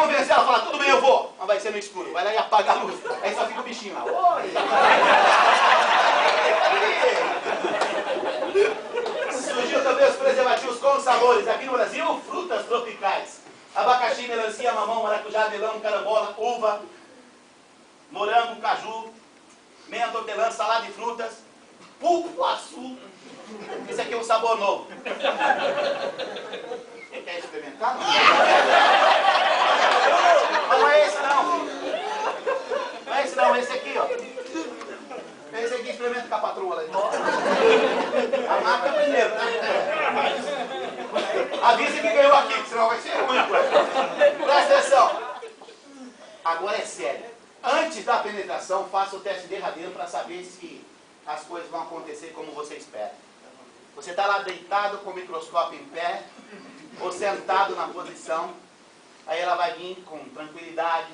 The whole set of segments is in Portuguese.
convencer ela a falar, tudo bem, eu vou. Mas vai ser no escuro. Vai lá e apaga a luz. Aí só fica o bichinho lá. Oi! Surgiu também os preservativos com sabores. Aqui no Brasil, frutas tropicais. Abacaxi, melancia, mamão, maracujá, melão, carambola, uva, morango, caju, menta, hortelã, salada de frutas, pulpo-açu. Esse aqui é um sabor novo. Você quer experimentar? Não é esse não, filho. Não é esse não, esse aqui, ó. Esse aqui experimenta com a patroa lá. A marca primeiro, tá? Avisa que ganhou aqui, que senão vai ser ruim. Presta atenção. Agora é sério. Antes da penetração, faça o teste derradeiro para saber se as coisas vão acontecer como você espera. Você está lá deitado com o microscópio em pé, ou sentado na posição, aí ela vai vir com tranquilidade,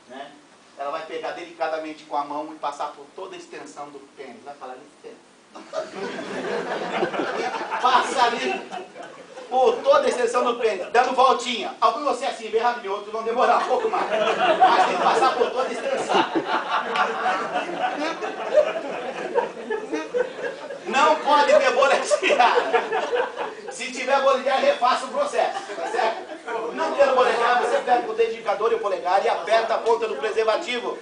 né? Ela vai pegar delicadamente com a mão e passar por toda a extensão do pênis. Vai falar isso. Passa ali por toda a extensão do pênis, dando voltinha. Alguns você assim, bem rápido, outros vão demorar um pouco mais. Mas tem que passar por toda a extensão. Não pode ter bolha de ar. Se tiver bolha de ar, refaça o processo. Tá certo? Não tendo bolha de ar, você pega o dedo indicador e o polegar e aperta a ponta do preservativo.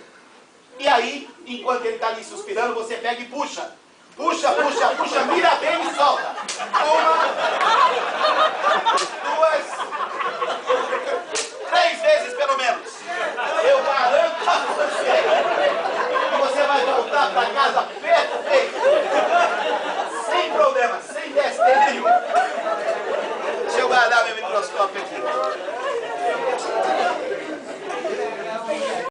E aí, enquanto ele está ali suspirando, você pega e puxa. Puxa, puxa, puxa, mira bem e solta. Uma, duas, 3 vezes pelo menos. Eu garanto a você que você vai voltar para casa perfeito. Sem problema, sem DST nenhum. Deixa eu guardar meu microscópio aqui.